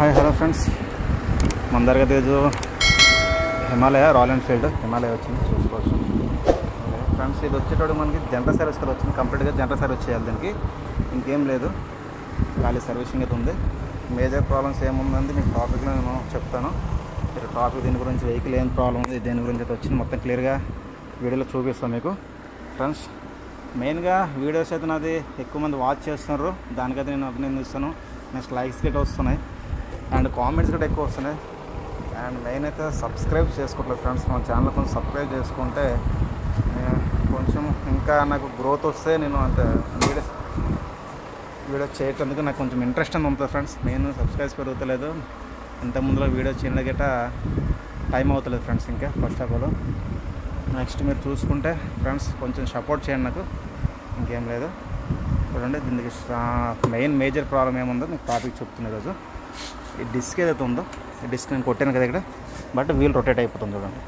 Hi hello friends, మన దగ్గర Teju Himalaya royal Enfield Himalaya వచ్చింది చూసుకోవచ్చు. ఫ్రెండ్స్ ఇది వచ్చేటప్పుడు మనకి జనరల్ సర్వీస్ కదా వచ్చింది, కంప్లీట్గా జనరల్ సర్వీస్ చేయాలి. దీనికి ఇంకేం లేదు, ఖాళీ సర్వీసింగ్ అయితే ఉంది. మేజర్ ప్రాబ్లమ్స్ ఏముందండి మీకు టాపిక్లో నేను చెప్తాను. మీరు టాపిక్ దీని గురించి వెహికల్ ఏం ప్రాబ్లం ఉంది దేని గురించి అయితే వచ్చింది మొత్తం క్లియర్గా వీడియోలో చూపిస్తాను మీకు. ఫ్రెండ్స్ మెయిన్గా వీడియోస్ అయితే నాది ఎక్కువ మంది వాచ్ చేస్తున్నారు, దానికైతే నేను అభినందిస్తాను. నెక్స్ట్ లైక్స్ గట్రా వస్తున్నాయి అండ్ కామెంట్స్ కూడా ఎక్కువ వస్తున్నాయి. అండ్ మెయిన్ అయితే సబ్స్క్రైబ్ చేసుకోవట్లేదు ఫ్రెండ్స్. మన ఛానల్ కొంచెం సబ్స్క్రైబ్ చేసుకుంటే కొంచెం ఇంకా నాకు గ్రోత్ వస్తే నేను అంత వీడియో చేయటందుకు నాకు కొంచెం ఇంట్రెస్ట్ అని ఉంటుంది ఫ్రెండ్స్. నేను సబ్స్క్రైబ్స్ పెరుగుతలేదు, ఇంత ముందులో వీడియో చేయడం గట్ట టైం అవుతలేదు ఫ్రెండ్స్. ఇంకా ఫస్ట్ ఆఫ్ ఆల్ నెక్స్ట్ మీరు చూసుకుంటే ఫ్రెండ్స్ కొంచెం సపోర్ట్ చేయండి నాకు, ఇంకేం లేదు. చూడండి దీనికి మెయిన్ మేజర్ ప్రాబ్లం ఏముందో మీకు టాపిక్ చెప్తున్నా ఈరోజు. ఈ డిస్క్ ఏదైతే ఉందో ఈ డిస్క్ నేను కొట్టాను కదా ఇక్కడ, బట్ వీల్ రొటేట్ అయిపోతుంది చూడండి.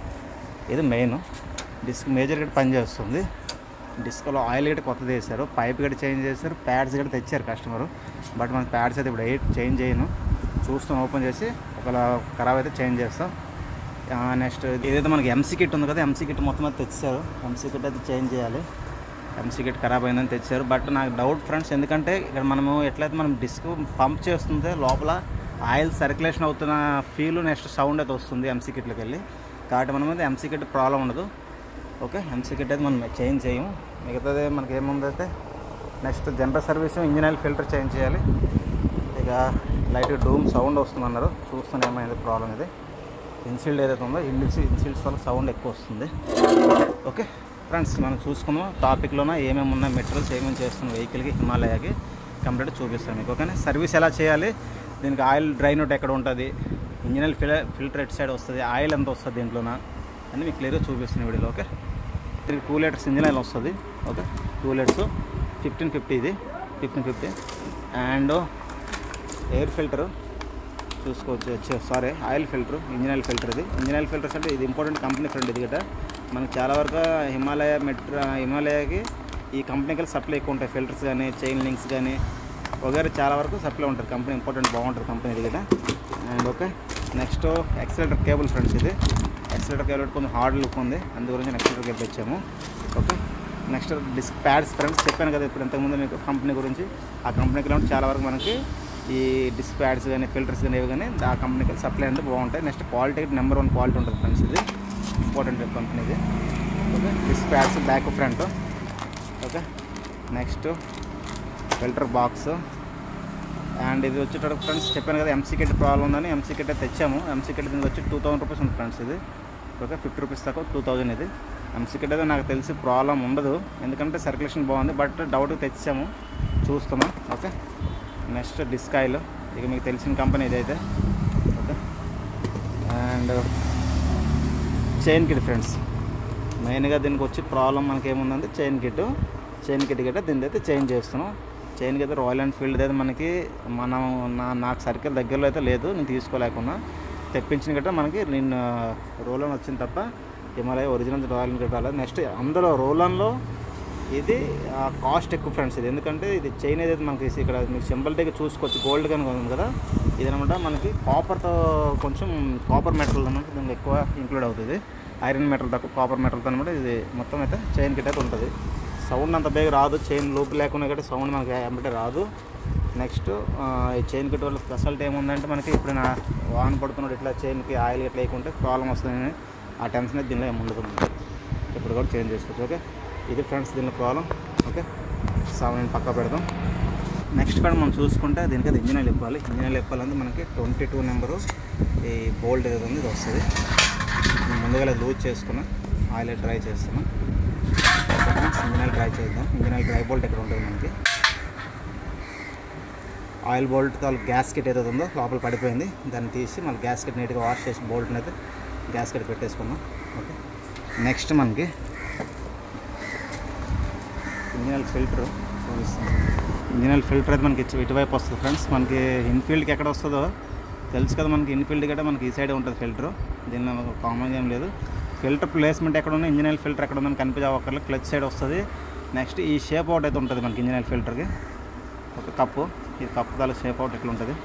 ఇది మెయిన్ డిస్క్ మేజర్ గట్టి పని చేస్తుంది. డిస్క్లో ఆయిల్ గట్టి కొత్తది వేశారు, పైప్ గట్టి చేంజ్ చేశారు, ప్యాడ్స్ గట్టి తెచ్చారు కస్టమరు. బట్ మనకి ప్యాడ్స్ అయితే ఇప్పుడు చేంజ్ చేయను, చూస్తాం ఓపెన్ చేసి ఒకవేళ ఖరాబ్ అయితే చేంజ్ చేస్తాం. నెక్స్ట్ ఏదైతే మనకి ఎంసీ కిట్ ఉంది కదా, ఎంసీ కిట్ మొత్తం అయితే తెచ్చారు. ఎంసీ కిట్ అయితే చేంజ్ చేయాలి, ఎంసీ కిట్ ఖరాబ్ అయిందని తెచ్చారు. బట్ నాకు డౌట్ ఫ్రెండ్స్, ఎందుకంటే ఇక్కడ మనము ఎట్లయితే మనం డిస్క్ పంప్ చేస్తుంటే లోపల ఆయిల్ సర్క్యులేషన్ అవుతున్న ఫీల్ నెక్స్ట్ సౌండ్ అయితే వస్తుంది ఎంసీ కిట్లోకి వెళ్ళి. కాబట్టి మనం అయితే ఎంసీ కిట్ ప్రాబ్లం ఉండదు. ఓకే, ఎంసీ కిట్ అయితే మనం చేంజ్ చేయము. మిగతాది మనకి ఏముందైతే next general service engine oil filter change చేయాలి. ఇక లైట్ డూమ్ సౌండ్ వస్తుందన్నారు, చూస్తూనే ఏమైంది ప్రాబ్లం. ఇది ఇన్సీల్డ్ ఏదైతే ఉందో ఇన్సీల్డ్స్ వల్ల సౌండ్ ఎక్కువ వస్తుంది. ఓకే ఫ్రెండ్స్, మనం చూసుకుందాం టాపిక్లోన ఏమేమి ఉన్నాయి, మెటీరియల్స్ ఏమేమి చేస్తున్నాం వెహికల్కి హిమాలయాకి కంప్లీట్ చూపిస్తాను మీకు. ఓకేనా, సర్వీస్ ఎలా చేయాలి, దీనికి ఆయిల్ డ్రైన్ అవుట్ ఎక్కడ ఉంటుంది, engine oil filter at side వస్తుంది, ఆయిల్ ఎంత వస్తుంది దీంట్లోన అని మీకు క్లియర్గా చూపిస్తుంది వీడియోలో. ఓకే, దీనికి 2 లీటర్స్ ఇంజిన్ ఆయిల్ వస్తుంది. ఓకే, 2 లీటర్స్ 1550, ఇది 1550. అండ్ ఎయిర్ ఫిల్టరు చూసుకోవచ్చు, sorry oil filter, engine oil filter. ఇది ఇంజిన్ ఆయిల్ ఫిల్టర్స్ అంటే ఇది ఇంపార్టెంట్ కంపెనీ ఫ్రెండ్. ఇది గట్రా మనకు చాలా వరకు హిమాలయాకి ఈ కంపెనీకి సప్లై ఎక్కువ ఉంటాయి, ఫిల్టర్స్ కానీ చైన్ లింక్స్ కానీ వగేరే చాలా వరకు సప్లై ఉంటుంది. కంపెనీ ఇంపార్టెంట్ బాగుంటుంది కంపెనీ ఇది కదా. And okay, next accelerator cable friends. ఇది యాక్సిలరేటర్ కేబుల్ కొంచెం హార్డ్ లుక్ ఉంది, అందు గురించి యాక్సిలరేటర్ కేబుల్ ఇచ్చాము. Okay, next disc pads friends, చెప్పాను కదా ఇప్పుడు ఇంతకుముందు మీకు కంపెనీ గురించి. ఆ కంపెనీకి చాలా వరకు మనకి ఈ డిస్క్ ప్యాడ్స్ కానీ ఫిల్టర్స్ కానీ ఇవి కానీ ఆ కంపెనీకి సప్లై అంటే బాగుంటాయి. నెక్స్ట్ క్వాలిటీ నెంబర్ 1 క్వాలిటీ ఉంటుంది ఫ్రెండ్స్, ఇది ఇంపార్టెంట్ కంపెనీ ఇది. Okay, disc pads back front. Okay, next filter box. And ఇది వచ్చేటప్పుడు ఫ్రెండ్స్ చెప్పాను కదా ఎంసీ కిట్ ప్రాబ్లం ఉందని ఎంసీ కిట్ అయితే తెచ్చాము. ఎంసీ కిట్ దీనికి వచ్చి 2000 రూపీస్ ఉంది ఫ్రెండ్స్. ఇది ఓకే, 50 రూపీస్ తక్కువ 2000. ఇది ఎంసీ కిట్ అయితే నాకు తెలిసి ప్రాబ్లం ఉండదు, ఎందుకంటే సర్క్యులేషన్ బాగుంది. బట్ డౌట్గా తెచ్చాము, చూస్తున్నాం. ఓకే, నెక్స్ట్ డిస్క్ ఆయిల్, ఇక మీకు తెలిసిన కంపెనీ ఇదైతే. Okay, and chain kit friends, మెయిన్గా దీనికి వచ్చి ప్రాబ్లం మనకి ఏముందంటే చైన్ కిట్ గట్రా దీని అయితే చేంజ్ చేస్తున్నాం. చైన్కి అయితే రాయల్ ఎన్ఫీల్డ్ అయితే మనకి నాకు సర్కిల్ దగ్గరలో అయితే లేదు, నేను తీసుకోలేకున్నా. తెప్పించిన గట్రా మనకి నేను రోలన్ వచ్చింది తప్ప హిమాలయ ఒరిజినల్ రాయల్ ఎన్ఫీల్డ్ రాలేదు. నెక్స్ట్ అందులో రోలన్లో ఇది కాస్ట్ ఎక్కువ ఫ్రెండ్స్. ఇది ఎందుకంటే ఇది చైన్ ఏదైతే మనకి ఇక్కడ మీకు సింబల్ దగ్గర చూసుకోవచ్చు, గోల్డ్ కానీ ఉంది కదా. ఇది అనమాట మనకి కాపర్తో కొంచెం కాపర్ మెటల్ అనమాట దీనికి ఎక్కువ ఇంక్లూడ్ అవుతుంది. ఐరన్ మెటల్ తక్కువ కాపర్ మెటల్తో అనమాట ఇది మొత్తం అయితే చైన్ కిట్ అయితే ఉంటుంది. సౌండ్ అంత బేగా రాదు, చైన్ లూప్ లేకుండా కాబట్టి సౌండ్ మనకి ఏమంటే రాదు. నెక్స్ట్ ఈ చైన్ కిట్ వల్ల స్పెషాలిటీ ఏముందంటే మనకి ఇప్పుడు నా వాహనం పడుతున్నాడు ఇట్లా చైన్కి ఆయిల్ ఇట్లా లేకుంటే ప్రాబ్లం వస్తుందని ఆ టెన్షన్ అయితే దీనిలో ఏమి ఉండదు, ఇప్పుడు కూడా చేంజ్ చేసుకోవచ్చు. ఓకే, ఇది ఫ్రెండ్స్ దీనిలో ప్రాబ్లం. ఓకే, నేను పక్కా పెడదాం. నెక్స్ట్ ఫ్రెండ్ మనం చూసుకుంటే దీనికైతే ఇంజిన్ ఆయిల్ ఇవ్వాలి. ఇంజిన్ ఆయిల్ ఇవ్వాలంటే మనకి 22 నెంబరు ఈ బోల్ట్ ఏదైతే ఉంది ఇది వస్తుంది. ముందుగా లూజ్ చేసుకున్నా ఆయిల్ డ్రై చేస్తున్నాం. ఇంజిన్ ఆయిల్ డ్రై చేద్దాం. ఇంజిన్ ఆయిల్ డ్రై బోల్ట్ ఎక్కడ ఉంటుంది మనకి, ఆయిల్ బోల్ట్ గ్యాస్ కిట్ ఏదైతే ఉందో లోపల పడిపోయింది, దాన్ని తీసి మళ్ళీ గ్యాస్ కిట్ నీట్గా వాష్ చేసి బోల్ట్ని అయితే గ్యాస్ కిట్ పెట్టేసుకున్నాం. ఓకే, నెక్స్ట్ మనకి ఇంజిన్ ఆయిల్ ఫిల్టర్ చూపిస్తాం. ఇంజిన్ ఆయిల్ ఫిల్టర్ అయితే మనకి ఇటువైపు వస్తుంది ఫ్రెండ్స్. మనకి ఇన్ఫీల్డ్కి ఎక్కడ వస్తుందో తెలుసు కదా, మనకి ఇన్ఫీల్డ్ గట్రా మనకి ఈ సైడే ఉంటుంది ఫిల్టర్, దీనిలో కామన్ ఏం లేదు. ఫిల్టర్ ప్లేస్మెంట్ ఎక్కడ ఉంది, ఇంజిన్ ఆయిల్ ఫిల్టర్ ఎక్కడ ఉందని కనిపించే ఒకళ్ళు క్లచ్ సైడ్ వస్తుంది. నెక్స్ట్ ఈ షేప్ అవుట్ అయితే ఉంటుంది మనకి ఇంజిన్ ఆయిల్ ఫిల్టర్కి. ఒక కప్పు, ఈ కప్పు దాని షేప్ అవుట్ ఎట్లా ఉంటుంది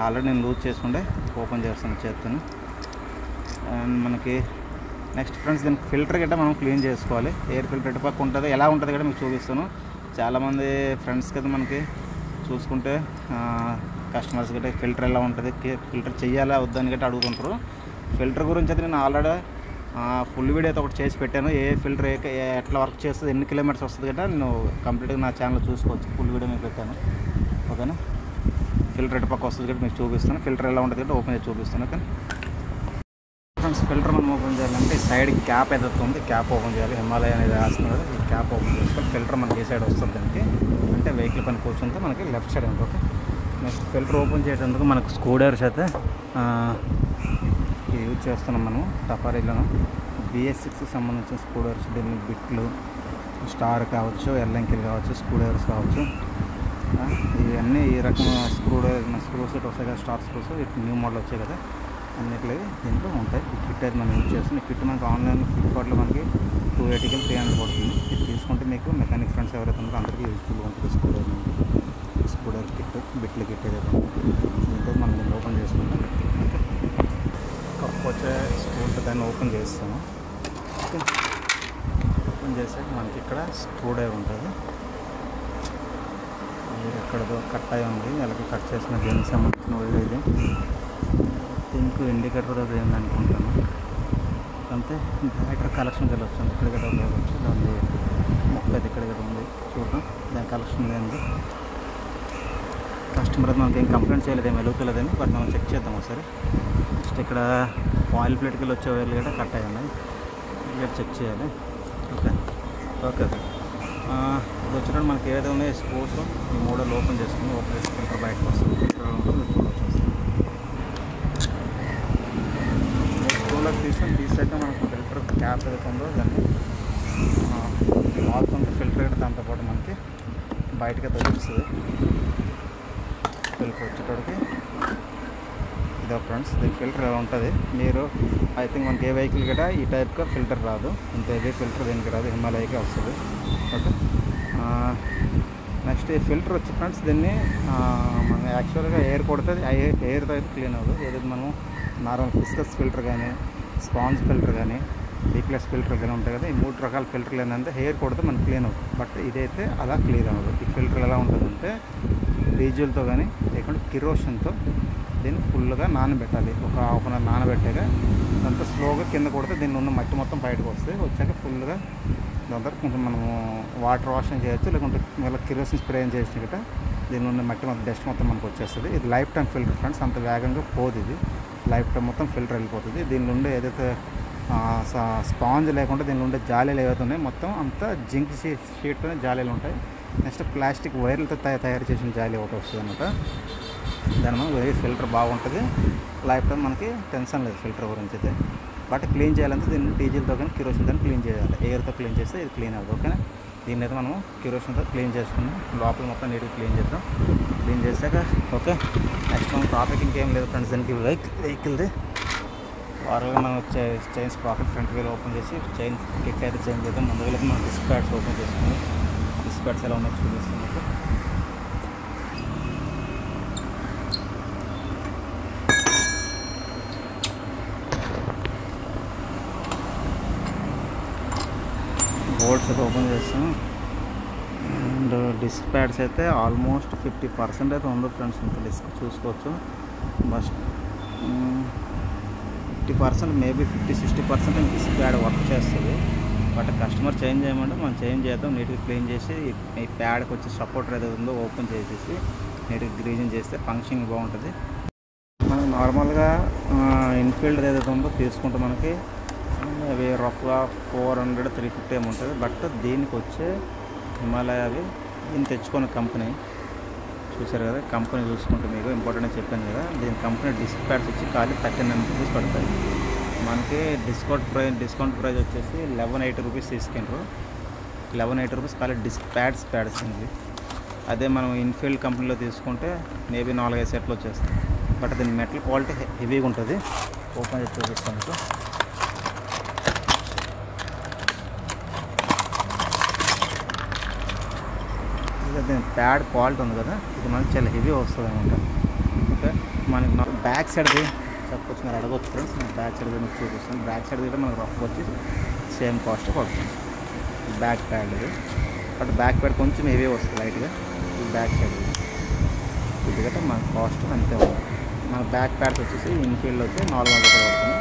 ఆల్రెడీ నేను లూజ్ చేసుకుంటే ఓపెన్ చేస్తాను చేస్తాను. అండ్ మనకి నెక్స్ట్ ఫ్రెండ్స్ దీనికి ఫిల్టర్ గట్రా మనం క్లీన్ చేసుకోవాలి. ఎయిర్ ఫిల్టర్ ఎటు పక్క ఉంటుంది, ఎలా ఉంటుంది కూడా మీకు చూపిస్తాను. చాలామంది ఫ్రెండ్స్ కదా మనకి చూసుకుంటే కస్టమర్స్ గట్రా ఫిల్టర్ ఎలా ఉంటుంది, ఫిల్టర్ చేయాలా వద్దని గట్రా అడుగుతుంటారు. ఫిల్టర్ గురించి అయితే నేను ఆల్రెడీ ఫుల్ వీడియో అయితే ఒకటి చేసి పెట్టాను. ఏ ఫిల్టర్ ఎట్లా వర్క్ చేస్తుంది, ఎన్ని కిలోమీటర్స్ వస్తుంది గట్రా నేను కంప్లీట్గా నా ఛానల్లో చూసుకోవచ్చు. ఫుల్ వీడియో మీకు పెట్టాను. ఓకేనా. ఫిల్టర్ ఎటు పక్క వస్తుంది గట్రా మీకు చూపిస్తాను. ఫిల్టర్ ఎలా ఉంటుంది గట్రా ఓపెన్ చేసి చూపిస్తాను. ఓకే ఫ్రెండ్స్, ఫిల్టర్ మనం ఓపెన్ చేయాలంటే సైడ్ క్యాప్ ఏదైతే ఉంది క్యాప్ ఓపెన్ చేయాలి. హిమాలయ అనేది రాస్తున్నారు, ఈ క్యాప్ ఓపెన్ చేసుకోవాలి. ఫిల్టర్ మనకి ఏ సైడ్ వస్తుంది దానికి అంటే వెహికల్ పైన కూర్చుంటే మనకి లెఫ్ట్ సైడ్ ఉంటుంది. ఓకే. నెక్స్ట్ ఫిల్టర్ ఓపెన్ చేయడానికి మనకు స్క్రూ డ్రైవర్స్ అయితే యూజ్ చేస్తున్నాం. మనం టపారీలను BS6కి సంబంధించిన స్క్రూ డ్రైవర్స్, దీన్ని బిట్లు స్టార్ కావచ్చు, ఎల్ఎంకిలు కావచ్చు, స్క్రూ డ్రైవర్స్ కావచ్చు, ఇవన్నీ ఈ రకమైన స్క్రూ సెట్ వస్తాయి కదా, స్టార్ స్క్రూస్. న్యూ మోడల్ వచ్చాయి కదా, అన్నిట్లో దీంట్లో ఉంటాయి. ఈ కిట్ అయితే మనం యూజ్ చేస్తాం. ఈ కిట్ మనకి ఆన్లైన్ ఫ్లిప్కార్ట్లో మనకి 280కి 300 పడుతుంది. ఇది తీసుకుంటే మీకు మెకానిక్ ఫ్రెండ్స్ ఎవరైతే ఉన్నారో అందరికీ యూజ్ఫుల్గా ఉంటుంది. స్క్రూ డ్రైవర్ కిట్, బిట్ల కిట్ ఏదైతే దీంతో మనం దీన్ని ఓపెన్ చేసుకుంటాం. ఓకే. కప్పు వచ్చే స్క్రూతో దాన్ని ఓపెన్ చేస్తాము. ఓకే. ఓపెన్ చేసాక మనకి ఇక్కడ స్క్రూ డ్రైవర్ ఉంటుంది. ఎక్కడదో కట్ అయి ఉంది, అలాగే కట్ చేసిన దీనికి సంబంధించిన వైర్ ఇది. థింక్ ఇండికేటర్ దగ్గర ఏందనుకుంటాను. అంతే బ్యాటరీ కలెక్షన్కి వెళ్ళొచ్చు. ఇక్కడ గట్రా ఉపయోగించవచ్చు. దాని మొక్క అయితే ఇక్కడ గట్రా ఉంది చూద్దాం. దాని కలెక్షన్ ఏంది. కస్టమర్ అయితే మనకి ఏం కంప్లైంట్ చేయలేదు, ఏం వెలుగుతలేదని. బట్ మనం చెక్ చేద్దాం ఒకసారి. నెక్స్ట్ ఇక్కడ ఆయిల్ ప్లేట్కి వచ్చే వైర్లు కూడా కట్ అయ్యి ఉన్నాయి, ఇక్కడ చెక్ చేయాలి. ఓకే. ఓకే. ఇప్పుడు వచ్చినప్పుడు మనకి ఏదైతే ఉన్నాయో స్క్రూస్ ఈ మోడల్ ఓపెన్ చేసుకుని ఓపెన్ చేసి ఫిల్టర్ బయటకు వస్తుంది. ఫిల్టర్ ఉంటుంది చూడవచ్చు. స్క్రూలోకి తీసాక మనకు ఫిల్టర్ క్యాప్ ఏదైతే ఉందో దాన్ని లాక్ ఉంటే ఫిల్టర్ అయితే దాంతోపాటు మనకి బయటకి తగ్గిస్తుంది. ఫిల్టర్ వచ్చేటోడికి ఇదో ఫ్రెండ్స్, దీని ఫిల్టర్ ఎలా ఉంటుంది. మీరు ఐ థింక్ మనకి ఏ వెహికల్ కూడా ఈ టైప్గా ఫిల్టర్ రాదు. ఇంత హెవీ ఫిల్టర్ దీనికి రాదు, హిమాలయకే వస్తుంది. ఓకే. నెక్స్ట్ ఈ ఫిల్టర్ వచ్చి ఫ్రెండ్స్ దీన్ని మనం యాక్చువల్గా ఎయిర్ కొడుతుంది, ఎయిర్తో అయితే క్లీన్ అవ్వదు. ఏదైతే మనం నార్మల్ ఫిస్కస్ ఫిల్టర్ కానీ, స్పాంజ్ ఫిల్టర్ కానీ, డీప్లెస్ ఫిల్టర్ కానీ ఉంటాయి కదా, ఈ 3 రకాల ఫిల్టర్లు ఏంటంటే హెయిర్ కొడితే మనకి క్లీన్ అవుతుంది. బట్ ఇదైతే అలా క్లీన్ అవ్వదు. ఈ ఫిల్టర్ ఎలా ఉంటుందంటే డీజిల్తో కానీ లేకుంటే కిరోషన్తో దీన్ని ఫుల్గా నానబెట్టాలి. ఒక హాఫ్ అన్ అవర్ నానబెట్టాక అంతా స్లోగా కింద కొడితే దీన్ని ఉన్న మట్టి మొత్తం బయటకు వస్తుంది. వచ్చాక ఫుల్గా దాని తర్వాత కొంచెం మనము వాటర్ వాషింగ్ చేయొచ్చు, లేకుంటే మళ్ళీ కిరోసిన్ స్ప్రే చేసిన గట్రా దీని ఉన్న మట్టి మొత్తం డస్ట్ మొత్తం మనకు వచ్చేస్తుంది. ఇది లైఫ్ టైం ఫిల్టర్ ఫ్రెండ్స్, అంత వేగంగా పోదు. ఇది లైఫ్ టైం మొత్తం ఫిల్టర్ వెళ్ళిపోతుంది. దీని నుండి ఏదైతే స్పాంజ్ లేకుండా దీని నుండి జాలీలు ఏవైతే ఉన్నాయో మొత్తం అంతా జింక్ షీట్తోనే జాలీలు ఉంటాయి. నెక్స్ట్ ప్లాస్టిక్ వైర్లతో తయారు చేసిన జాలీ ఒకటి వస్తుంది అనమాట. దాని మనం వెరీ ఫిల్టర్ బాగుంటుంది. లైఫ్ టైం మనకి టెన్షన్ లేదు ఫిల్టర్ గురించి అయితే. బట్ క్లీన్ చేయాలంటే దీన్ని డీజిల్తో కానీ కిరోసిన్తో క్లీన్ చేయాలి. ఎయిర్తో క్లీన్ చేస్తే ఇది క్లీన్ అవ్వదు. ఓకేనా. దీన్ని అయితే మనం కిరోసిన్తో క్లీన్ చేసుకున్నాం. లోపల మొత్తం నీట్గా క్లీన్ చేద్దాం. క్లీన్ చేశాక ఓకే. నెక్స్ట్ మనం టాపిక్ ఇంకేం లేదు ఫ్రెండ్స్. దీనికి వెహికల్ది వారల్గా మనం chains profit front wheel open చేసి చైన్ కిక్ అయితే చేంజ్ చేద్దాం. ముందు వెళ్ళి మనం డిస్క్ ప్యాడ్స్ ఓపెన్ చేసుకుని డిస్క్ ప్యాడ్స్ ఎలా ఉన్నాయో చూపిస్తాం. బోర్డ్స్ అయితే ఓపెన్ చేస్తాం. అండ్ డిస్క్ ప్యాడ్స్ అయితే ఆల్మోస్ట్ 50% అయితే ఉంది ఫ్రెండ్స్. ఇంకా డిస్క్ చూసుకోవచ్చు. బస్ 50% మేబీ 50-60% డిస్క్ ప్యాడ్ వర్క్ చేస్తుంది. బట్ కస్టమర్ చేంజ్ చేయమంటే మనం చేంజ్ చేద్దాం. నీట్గా క్లీన్ చేసి ఈ ప్యాడ్కి వచ్చే సపోర్టర్ ఏదైతే ఉందో ఓపెన్ చేసేసి నీట్గా గ్రీజింగ్ చేస్తే ఫంక్షనింగ్ బాగుంటుంది. మనకు నార్మల్గా ఇన్ఫీల్డ్ ఏదైతే ఉందో తీసుకుంటే మనకి అవి రఫ్గా 400-350 ఏముంటుంది. బట్ దీనికి వచ్చే హిమాలయ అవి దీన్ని తెచ్చుకున్న కంపెనీ చూసారు కదా. కంపెనీ చూసుకుంటే మీకు ఇంపార్టెంట్ అని చెప్పాను కదా. దీని కంపెనీ డిస్క్ ప్యాడ్స్ వచ్చి ఖాళీ 39 రూపీస్ పడతాయి. మనకి డిస్కౌంట్ ప్రైస్ వచ్చేసి 1180 రూపీస్ తీసుకుంటారు. 1180 రూపీస్ ఖాళీ డిస్క్ ప్యాడ్స్ అండి. అదే మనం ఇన్ఫీల్డ్ కంపెనీలో తీసుకుంటే మేబీ 4-5 సెట్లు వచ్చేస్తాయి. బట్ దీని మెటల్ క్వాలిటీ హెవీగా ఉంటుంది. ఓపెన్ చేసి చూపిస్తాను మీకు. దీని ప్యాడ్ క్వాలిటీ ఉంది కదా, ఇది మనకి చాలా హెవీ వస్తుంది అనమాట. ఓకే, మనకి బ్యాక్ సైడ్ది చెప్పొచ్చు, మీరు అడగవచ్చు ఫ్రెండ్స్. నేను బ్యాక్ సైడ్ మీకు చూపిస్తాను. బ్యాక్ సైడ్ కూడా మనకు రఫ్ వచ్చి సేమ్ కాస్ట్ పడుతుంది. బ్యాక్ ప్యాడ్ ఇది, బట్ బ్యాక్ ప్యాడ్ కొంచెం హెవీ వస్తుంది లైట్గా. ఈ బ్యాక్ సైడ్ ఇది కదా మన కాస్ట్ అంతే ఉంది. మన బ్యాక్ ప్యాడ్స్ వచ్చేసి ఇన్ఫీల్డ్ వచ్చి 400 రూపాయలు పడుతుంది.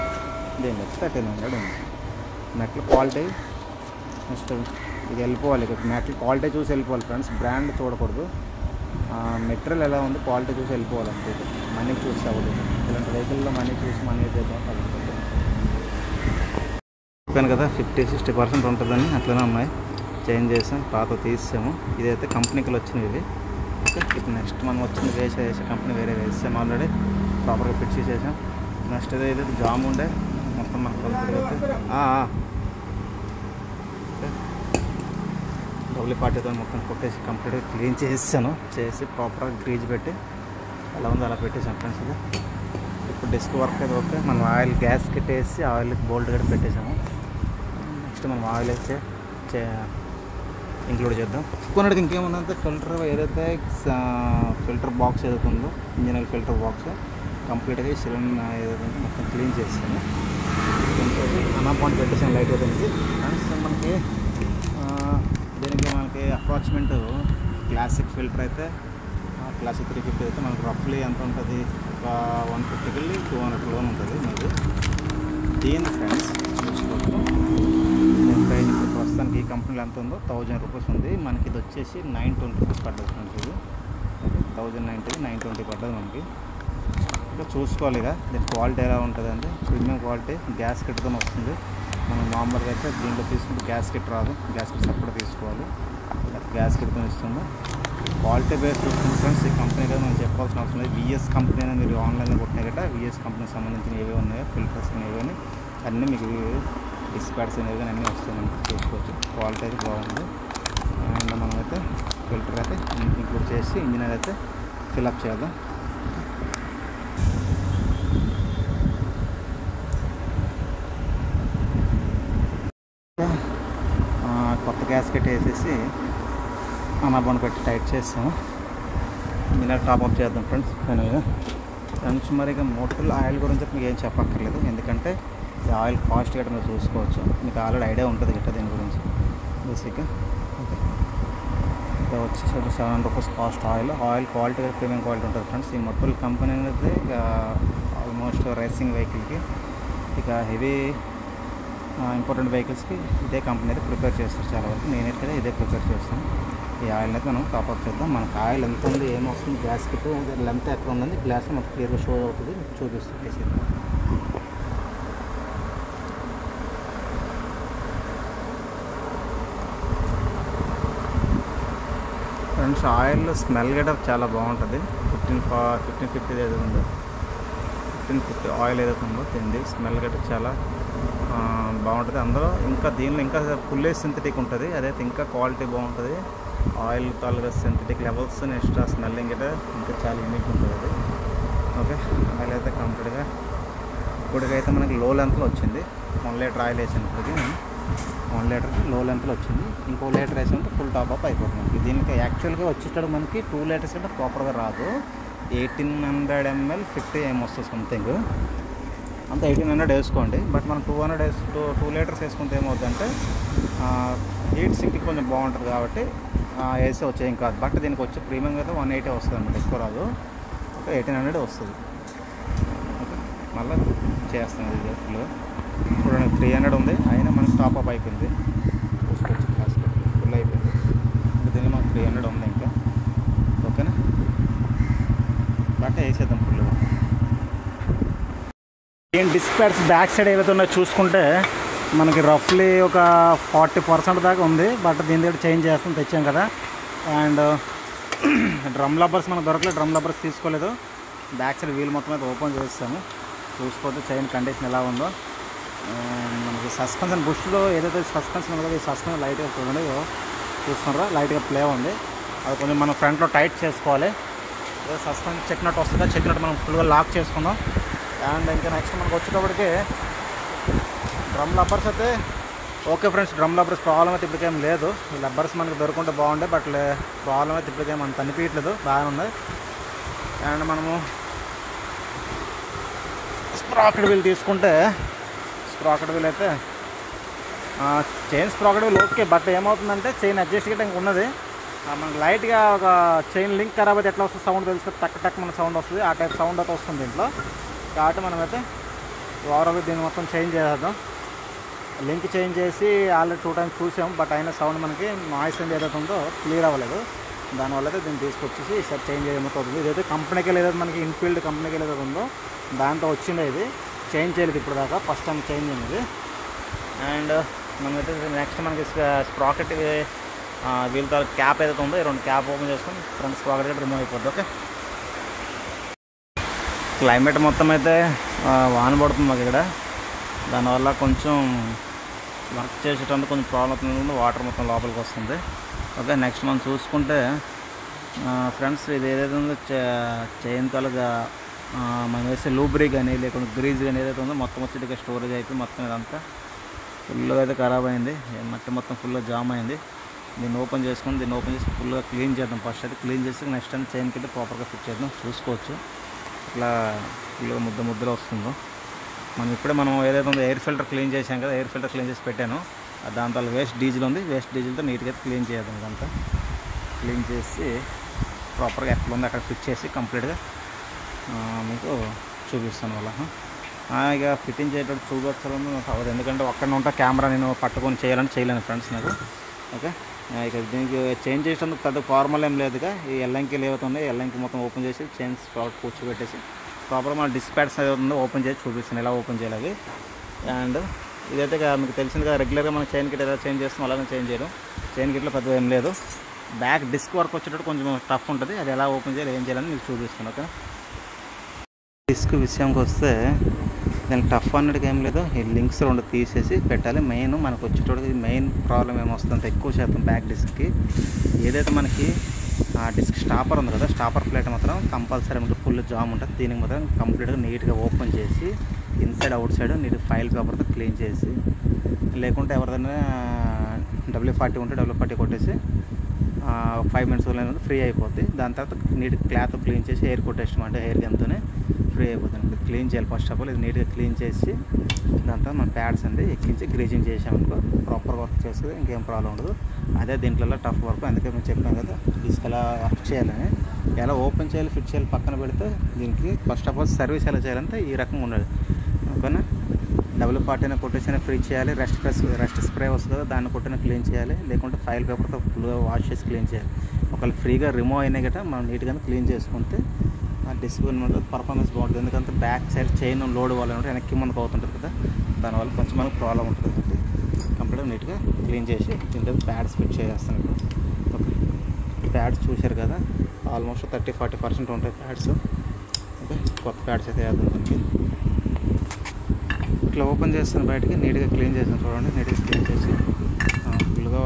దీని వచ్చి 1300 ఉంది. నెట్లు క్వాలిటీ నెక్స్ట్ ఇది వెళ్ళిపోవాలి. నెట్లు క్వాలిటీ చూసి వెళ్ళిపోవాలి ఫ్రెండ్స్, బ్రాండ్ చూడకూడదు. మెటీరియల్ ఎలా ఉంది క్వాలిటీ చూసి వెళ్ళిపోవాలి అంతే. మనీ చూసి అవ్వదు. ఇలాంటి వెహికల్లో మనీ చూసి మనీ చేద్దాం చెప్పాను కదా, 50-60% ఉంటుందని. అట్లనే ఉన్నాయి, చేంజ్ చేసాం, పాత తీసాము. ఇదైతే కంపెనీకి వచ్చినవి ఇవి. ఓకే, ఇప్పుడు నెక్స్ట్ మనం వచ్చింది వేసే కంపెనీ వేరే వేసాం ఆల్రెడీ, ప్రాపర్గా ఫిక్స్ చేసాం. నెక్స్ట్ ఏదైతే జామ్ ఉండే మొత్తం మన WD-40తో మొత్తం కొట్టేసి కంప్లీట్గా క్లీన్ చేసాను. చేసి ప్రాపర్గా గ్రీజ్ పెట్టి ఎలా ఉందో అలా పెట్టేసాం ఫ్రెండ్స్. ఇది ఇప్పుడు డిస్క్ వర్క్ అయితే ఓకే. మనం ఆయిల్ గ్యాస్ కట్టేసి ఆయిల్ బోల్ట్ కూడా పెట్టేసాము. నెక్స్ట్ మనం ఆయిల్ అయితే ఇంక్లూడ్ చేద్దాం. కొన్నటికి ఇంకేముందంటే ఫిల్టర్ ఏదైతే ఫిల్టర్ బాక్స్ ఏదైతే ఉందో, ఇంజిన్ ఆయిల్ ఫిల్టర్ బాక్స్ కంప్లీట్గా సిలిండర్ ఏదైతే ఉందో మొత్తం క్లీన్ చేస్తాను. అనాపాయింట్ పెట్టేసాను లైట్ అయితే. అండ్ మనకి దీనికి మనకి అప్రాక్సిమేట్ క్లాసిక్ ఫిల్టర్ అయితే క్లాసిక్ 350 అయితే మనకు రఫ్లీ ఎంత ఉంటుంది, ఒక 150-200 ఉంటుంది మీకు. దీని ఫ్రెండ్స్ చూసుకోవచ్చు, నేను ప్రైస్ ఇప్పుడు ప్రస్తుతానికి ఈ కంపెనీలో ఎంత ఉందో 1000 రూపీస్ ఉంది. మనకి ఇది వచ్చేసి 920 రూపీస్ పడ్డది ఫ్రెండ్స్. ఇది 920 పడ్డది మనకి. ఇంకా చూసుకోవాలి ఇక దీని క్వాలిటీ ఎలా ఉంటుంది అంటే ప్రీమియం క్వాలిటీ, గ్యాస్ కిట్తో వస్తుంది. మనం నార్మల్గా అయితే దీంట్లో తీసుకుంటే గ్యాస్ కిట్ రాదు, గ్యాస్ కిట్ సపరేట్ తీసుకోవాలి. గ్యాస్ కిట్తో ఇస్తుంది. క్వాలిటీ బేస్ చూస్తుంది ఫ్రెండ్స్. ఈ కంపెనీ కదా మనం చెప్పాల్సిన అవసరం లేదు. విఎస్ కంపెనీ అనేది మీరు ఆన్లైన్లో కొట్టినా గట్రా విఎస్ కంపెనీకి సంబంధించిన ఏవే ఉన్నాయో ఫిల్టర్స్ ఏవని అన్నీ మీకు డిస్పాట్స్ అనేవి అన్నీ వస్తాయి, మనకి చూసుకోవచ్చు. క్వాలిటీ అయితే బాగుంది. అండ్ మనమైతే ఫిల్టర్ అయితే ఇంక్లూడ్ చేసి ఇంజిన్ అయితే ఫిల్అప్ చేద్దాం. కొత్త గ్యాస్కెట్ వేసేసి అనాబండ్ పెట్టి టైట్ చేస్తాము. ఇలా టాప్అప్ చేద్దాం ఫ్రెండ్స్ ఫైనల్గా. ఫ్రెండ్స్ మరి ఇక మోటార్ ఆయిల్ గురించి మీకు ఏం చెప్పక్కర్లేదు, ఎందుకంటే ఈ ఆయిల్ కాస్ట్ గట్రా మీరు చూసుకోవచ్చు. మీకు ఆల్రెడీ ఐడియా ఉంటుంది గట్రా దీని గురించి బేసిక్గా. ఓకే, ఇక వచ్చేసి 700 rupees cost oil. Oil quality premium quality ఉంటుంది ఫ్రెండ్స్. ఈ మోటార్ కంపెనీ అనేది ఇక ఆల్మోస్ట్ రేసింగ్ వెహికల్కి, ఇక హెవీ ఇంపార్టెంట్ వెహికల్స్కి ఇదే కంపెనీ అయితే ప్రిపేర్ చేస్తారు చాలా వరకు. నేనైతే ఇదే ప్రిపేర్ చేస్తాను. ఈ ఆయిల్ అయితే మనం టాప్అప్ చేద్దాం. మనకు ఆయిల్ ఎంత ఉంది, ఏమొస్తుంది, గ్యాస్ కిట్ లెంత్ ఎక్కడ ఉందని గ్లాస్ మనకు క్లియర్గా షో అవుతుంది, చూపిస్తుంది. ఫ్రెండ్స్ ఆయిల్ స్మెల్ గట్రా చాలా బాగుంటుంది. 1550 ఏదైతే ఉందో 1550 ఆయిల్ ఏదైతే ఉందో తింది స్మెల్ గట్రా చాలా బాగుంటుంది. అందులో ఇంకా దీనిలో ఇంకా ఫుల్లీ సింథటిక్ ఉంటుంది, అదైతే ఇంకా క్వాలిటీ బాగుంటుంది. ఆయిల్ తాలుగా సింథటిక్ లెవెల్స్ ఎక్స్ట్రా స్మెల్లింగ్ అయితే ఇంకా చాలా యూనిక్ ఉంటుంది అది. ఓకే, ఆయిల్ అయితే కంప్లీట్గా ఇప్పటికైతే మనకి లో లెంత్లో వచ్చింది. 1 లీటర్ ఆయిల్ వేసినప్పటికీ 1 లీటర్కి లో లెంత్లో వచ్చింది. ఇంకో లీటర్ వేసినట్టు ఫుల్ టాప్అప్ అయిపోతుంది. దీనికి యాక్చువల్గా వచ్చేటప్పుడు మనకి 2 లీటర్స్ అంటే ప్రాపర్గా రాదు. 1800 ml 50 వస్తుంది సంథింగ్, అంతా 1800 వేసుకోండి. బట్ మనం 2 లీటర్స్ వేసుకుంటే ఏమవుతుందంటే హీట్ సింక్కి కొంచెం బాగుంటుంది కాబట్టి వేసే వచ్చేం కాదు. బట్ దీనికి వచ్చే ప్రీమియం అయితే 180 వస్తుంది అన్నమాట, ఎక్కువ రాదు. ఒక 1800 వస్తుంది. ఓకే, మళ్ళీ చేస్తాను ఇది ఫుల్. చూడండి 300 ఉంది, అయినా మనకి టాప్అప్ అయిపోయింది. చూసుకోవచ్చు, క్లాస్ ఫుల్ అయిపోయింది. దీనిలో మనకు 300 ఉంది ఇంకా. ఓకేనా, బట్ వేసేద్దాం ఫుల్గా. ఏం డిస్క్ ప్యాడ్స్ బ్యాక్ సైడ్ ఏవైతే ఉన్నాయో చూసుకుంటే మనకి రఫ్లీ ఒక 40% దాకా ఉంది. బట్ దీని దగ్గర చేంజ్ చేస్తాం, తెచ్చాం కదా. అండ్ డ్రమ్ లబ్బర్స్ మనకు దొరకలేదు, డ్రమ్ లబ్బర్స్ తీసుకోలేదు. బ్యాక్ సైడ్ వీల్ మొత్తం అయితే ఓపెన్ చేస్తాము, చూసుకోవచ్చు చైన్ కండిషన్ ఎలా ఉందో. మనకి సస్పెన్షన్ బుష్లో ఏదైతే సస్పెన్షన్ ఉందో ఈ సస్పెన్షన్ లైట్గా చూడండి, చూస్తున్నారా లైట్గా ప్లే ఉంది. అది కొంచెం మనం ఫ్రంట్లో టైట్ చేసుకోవాలి. ఏదో సస్పెన్షన్ చెక్కినట్టు వస్తుందా, చెక్కినట్టు మనం ఫుల్గా లాక్ చేసుకుందాం. అండ్ ఇంకా నెక్స్ట్ మనకు వచ్చేటప్పటికి డ్రమ్ లబ్బర్స్ అయితే ఓకే ఫ్రెండ్స్, డ్రమ్ లబ్బర్స్ ప్రాబ్లం అయితే ఇప్పటికేం లేదు. ఈ లబ్బర్స్ మనకు దొరుకుంటే బాగుండే, బట్ ప్రాబ్లం అయితే ఇప్పటికేం అంత అనిపించట్లేదు, బాగానే ఉంది. అండ్ మనము స్ప్రాకెట్ వీల్ తీసుకుంటే స్ప్రాకెట్ వీల్ అయితే chain sprocket wheel okay, but ఏమవుతుందంటే చైన్ అడ్జస్ట్ చేయడానికి ఉన్నది మనకు లైట్గా ఒక చైన్ లింక్ ఖరాబ్ అయితే ఎట్లా వస్తుంది సౌండ్ తెలుస్తుంది, టక్ టక్ మన సౌండ్ వస్తుంది, ఆ టైప్ సౌండ్ అయితే వస్తుంది దీంట్లో. కాబట్టి మనమైతే ఓవరాల్గా దీన్ని మొత్తం చేంజ్ చేద్దాం. లింక్ చేంజ్ చేసి ఆల్రెడీ 2 times చూసాం, బట్ అయినా సౌండ్ మనకి నాయిస్ ఏదైతే ఉందో క్లియర్ అవ్వలేదు. దానివల్ల అయితే దీన్ని తీసుకొచ్చేసి ఈసారి చేంజ్ చేయమవుతుంది. ఇదైతే కంపెనీకి ఏదైతే మనకి ఇన్ఫీల్డ్ కంపెనీకి ఏదైతే ఉందో దాంతో వచ్చిండే, ఇది చేంజ్ చేయలేదు ఇప్పుడు దాకా, ఫస్ట్ టైం చేంజ్ అయింది. అండ్ మనమైతే నెక్స్ట్ మనకి స్ప్రాకెట్ వీళ్ళతో క్యాప్ ఏదైతే ఉందో 2 క్యాప్ ఓపెన్ చేసుకొని ఫ్రంట్ స్ప్రాకెట్ కూడా రిమూవ్ అయిపోద్ది. ఓకే, క్లైమేట్ మొత్తం అయితే వాన పడుతుంది మాకు ఇక్కడ, దానివల్ల కొంచెం వర్క్ చేసేటందుకు కొంచెం ప్రాబ్లం అవుతుంది, వాటర్ మొత్తం లోపలికి వస్తుంది. ఓకే, నెక్స్ట్ మనం చూసుకుంటే ఫ్రెండ్స్ ఇది ఏదైతే ఉందో చైన్ తాలూగా మనం వేసే లూబ్రీ కానీ లేకుంటే గ్రీజ్ కానీ ఏదైతే ఉందో మొత్తం వచ్చి ఇక్కడ స్టోరేజ్ అయిపోయి మొత్తం ఇదంతా ఫుల్గా అయితే ఖరాబ్ అయింది, మట్టి మొత్తం ఫుల్గా జామ్ అయింది. దీన్ని ఓపెన్ చేసుకొని దీన్ని ఓపెన్ చేసి ఫుల్గా క్లీన్ చేద్దాం. ఫస్ట్ అయితే క్లీన్ చేసి నెక్స్ట్ టైం చైన్కి అయితే ప్రాపర్గా ఫిట్ చేద్దాం. చూసుకోవచ్చు ఇట్లా ఫుల్గా ముద్దలో వస్తుందో. మనం ఏదైతే ఉందో ఎయిర్ ఫిల్టర్ క్లీన్ చేసాం కదా, ఎయిర్ ఫిల్టర్ క్లీన్ చేసి పెట్టాను, దాంతో వేస్ట్ డీజిల్ ఉంది, వేస్ట్ డీజిల్తో నీట్గా క్లీన్ చేద్దాం. ఇదంతా క్లీన్ చేసి ప్రాపర్గా ఎట్లా ఉందో అక్కడ ఫిట్ చేసి కంప్లీట్గా మీకు చూపిస్తాను వాళ్ళ. ఇక ఫిట్టింగ్ చేసేటప్పుడు చూపించాలని నాకు అవ్వదు, ఎందుకంటే ఒక్కడిని ఉంటా కెమెరా నేను పట్టుకొని చేయలేను ఫ్రెండ్స్ నాకు. ఓకే, ఇక దీనికి చేంజ్ చేసేందుకు పెద్ద ఫార్మల్ ఏం లేదుగా, ఈ ఎల్లంకిలు ఏవైతే ఉన్నాయో ఎల్లంకి మొత్తం ఓపెన్ చేసి చైన్ స్ప్రాకెట్ కూర్చోబెట్టేసి ప్రాపర్ మన డిస్క్ ప్యాడ్స్ ఏదైతే ఉందో ఓపెన్ చేసి చూపిస్తాను ఎలా ఓపెన్ చేయాలి అవి. అండ్ ఇదైతే మీకు తెలిసింది కదా, రెగ్యులర్గా మనం చైన్ కిట్ ఎలా చేంజ్ చేస్తాం అలాగే చేంజ్ చేయడం. చైన్ కిట్లో పెద్దగా ఏం లేదు, బ్యాక్ డిస్క్ వర్క్ వచ్చేటప్పుడు కొంచెం టఫ్ ఉంటుంది, అది ఎలా ఓపెన్ చేయాలి ఏం చేయాలని మీకు చూపిస్తాను. ఓకే, డిస్క్ విషయంకి వస్తే దానికి టఫ్ అన్నట్టుగా ఏం లేదు, ఈ లింక్స్ 2 తీసేసి పెట్టాలి. మెయిన్ మనకు వచ్చేటప్పుడు మెయిన్ ప్రాబ్లం ఏమొస్తుందంటే ఎక్కువ శాతం బ్యాక్ డిస్క్కి ఏదైతే మనకి ఆ డిస్క్ స్టాపర్ ఉంది కదా, స్టాపర్ ప్లేట్ మాత్రం కంపల్సరీ మనకి ఫుల్ జామ్ ఉంటుంది. దీనికి మాత్రం కంప్లీట్గా నీట్గా ఓపెన్ చేసి inside outside neat file పేపర్తో క్లీన్ చేసి, లేకుంటే ఎవరిదైనా WD-40 ఉంటే WD-40 కొట్టేసి 5 minutes అనేది ఫ్రీ అయిపోద్ది. దాని తర్వాత నీట్ క్లాత్ క్లీన్ చేసి హెయిర్ కొట్టేస్తాం అంటే హెయిర్ గన్తోనే ఫ్రీ అయిపోతుంది. క్లీన్ చేయాలి ఫస్ట్ ఆఫ్ ఆల్, ఇది నీట్గా క్లీన్ చేసి దాంతో మన ప్యాడ్స్ అండి ఎక్కించి గ్రీజింగ్ చేసామనుకో ప్రాపర్ వర్క్ చేస్తుంది, ఇంకేం ప్రాబ్లం ఉండదు. అదే దీంట్లో టఫ్ వర్క్, అందుకే మేము చెప్పాం కదా డిస్క్ ఎలా వర్క్ చేయాలని, ఎలా ఓపెన్ చేయాలి ఫిట్ చేయాలి పక్కన పెడితే దీనికి ఫస్ట్ ఆఫ్ ఆల్ సర్వీస్ ఎలా చేయాలంటే ఈ రకంగా ఉండదు. ఓకేనా, WD-40 కొట్టేసినా ఫ్రీ చేయాలి, రెస్ట్ స్ప్రే వస్తుంది కదా దాన్ని కొట్టినా క్లీన్ చేయాలి, లేకుంటే ఫైల్ పేపర్తో ఫుల్గా వాష్ చేసి క్లీన్ చేయాలి. ఒకవేళ ఫ్రీగా రిమూవ్ అయినా గట్రా మనం నీట్గా క్లీన్ చేసుకుంటే ఆ డిస్క్ పర్ఫార్మెన్స్ బాగుంటుంది. ఎందుకంటే బ్యాక్ సైడ్ చైన్ లోడ్ వాళ్ళంటే వెనక్కి మనకు అవుతుంటుంది కదా, దానివల్ల కొంచెం మనకు ప్రాబ్లం ఉంటుంది కాబట్టి కంప్లీట్గా నీట్గా క్లీన్ చేసి దీంట్లో ప్యాడ్స్ ఫిట్ చేసేస్తాను ఇప్పుడు. ఓకే, ప్యాడ్స్ చూశారు కదా, ఆల్మోస్ట్ 30-40% ఉంటాయి ప్యాడ్స్. ఓకే, కొత్త ప్యాడ్స్ అయితే వేద్దాం దానికి. ఇట్లా ఓపెన్ చేస్తాను బయటికి, నీట్గా క్లీన్ చేస్తాను చూడండి, నీట్గా క్లీన్ చేసి ఫుల్గా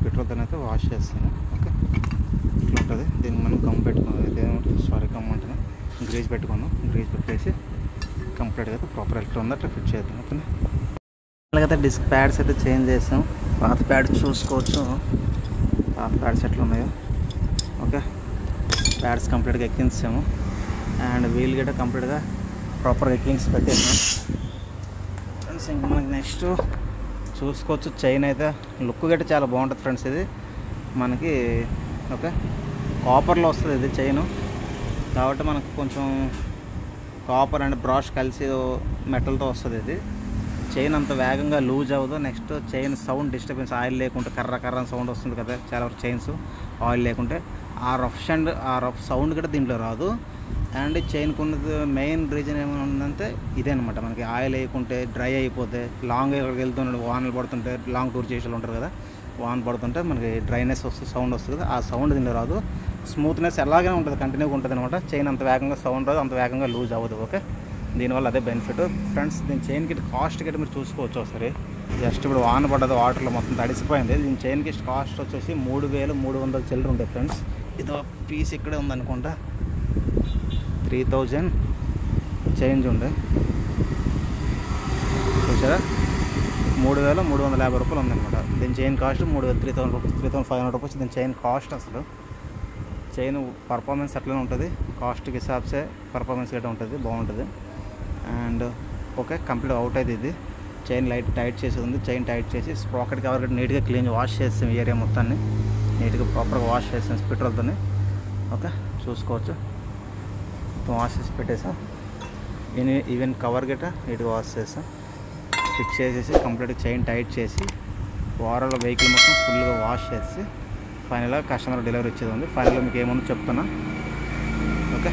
పెట్రోల్తో అయితే వాష్ చేస్తాను. ఓకే, ఇట్లా ఉంటుంది. దీనికి మనం గమ్ పెట్టుకున్నాం, గమ్ అంటే గ్రీజ్ పెట్టుకున్నాం, గ్రీజ్ పెట్టేసి కంప్లీట్గా అయితే ప్రాపర్ ఎట్లా ఉందో అట్లా ఫిట్ చేద్దాం. ఓకేనా, అలాగైతే డిస్క్ ప్యాడ్స్ అయితే చేంజ్ చేస్తాం. పాత ప్యాడ్స్ చూసుకోవచ్చు, పాత ప్యాడ్స్ ఎట్లా ఉన్నాయో. ఓకే, ప్యాడ్స్ కంప్లీట్గా ఎక్కించాము అండ్ వీల్ గట్రా కంప్లీట్గా ప్రాపర్గా ఎక్కించి పెట్టేసాం. ఫ్రెండ్స్ ఇంకా మనకి నెక్స్ట్ చూసుకోవచ్చు, చైన్ అయితే లుక్ గట్రా చాలా బాగుంటుంది ఫ్రెండ్స్. ఇది మనకి ఓకే కాపర్లో వస్తుంది ఇది చైను, కాబట్టి మనకు కొంచెం కాపర్ అండ్ బ్రష్ కలిసి మెటల్తో వస్తుంది. ఇది చైన్ అంత వేగంగా లూజ్ అవ్వదు. Next chain sound disturbance, oil లేకుంటే కర్ర సౌండ్ వస్తుంది కదా చాలా వరకు చైన్స్, ఆయిల్ లేకుంటే ఆ రఫ్ సౌండ్ కూడా దీంట్లో రాదు. అండ్ చైన్కి ఉన్నది మెయిన్ రీజన్ ఏమైనా ఉందంటే ఇదే అనమాట, మనకి ఆయిల్ వేయకుంటే డ్రై అయిపోతే లాంగ్ ఎక్కడికి వెళ్తుంటే వానలు పడుతుంటే లాంగ్ టూర్ చేసేవాళ్ళు ఉంటారు కదా, వాన పడుతుంటే మనకి డ్రైనెస్ వస్తుంది, సౌండ్ వస్తుంది కదా, ఆ సౌండ్ దీంట్లో రాదు. స్మూత్నెస్ ఎలాగే ఉంటుంది, కంటిన్యూగా ఉంటుంది అనమాట. చైన్ అంత వేగంగా సౌండ్ రాదు, అంత వేగంగా లూజ్ అవ్వదు. ఓకే, దీనివల్ల అదే బెనిఫిట్ ఫ్రెండ్స్. దీని చైన్ కిట్ కాస్ట్ కిట్ మీరు చూసుకోవచ్చు ఒకసారి. జస్ట్ ఇప్పుడు వాన పడ్డది, వాటర్లో మొత్తం తడిసిపోయింది. దీని చైన్ కిట్ కాస్ట్ వచ్చేసి 3300 చిల్లర ఉంటాయి ఫ్రెండ్స్. ఇదో పీస్ ఇక్కడే ఉందనుకుంటా, 3000 చేంజ్ ఉండే చూసారా, 3350 రూపాయలు ఉందన్నమాట. దీని చైన్ కాస్ట్ 3500 రూపాయలు. దీని చైన్ కాస్ట్ అసలు చైన్ పర్ఫార్మెన్స్ అట్లనే ఉంటుంది, కాస్ట్కి హిసాబ్సే పర్ఫార్మెన్స్ గట్రా ఉంటుంది, బాగుంటుంది. అండ్ ఓకే కంప్లీట్ అవుట్ అయితే ఇది చైన్ లైట్ టైట్ చేసేది ఉంది. చైన్ టైట్ చేసి స్ప్రాకెట్ కవర్ కూడా నీట్గా క్లీన్ వాష్ చేస్తాం. ఈ ఏరియా మొత్తాన్ని నీట్గా ప్రాపర్గా వాష్ చేస్తాం స్పిట్రల్తో. ఓకే చూసుకోవచ్చు మొత్తం వాష్ చేసి పెట్టేసాం. ఈవెన్ కవర్ గట్రా నీట్గా వాష్ చేస్తాం. ఫిక్స్ చేసేసి కంప్లీట్గా చైన్ టైట్ చేసి వారంలో వెహికల్ మొత్తం ఫుల్గా వాష్ చేసి ఫైనల్గా కస్టమర్ డెలివరీ ఇచ్చేది ఉంది. ఫైనల్గా మీకు ఏమన్నా చెప్తున్నా. ఓకే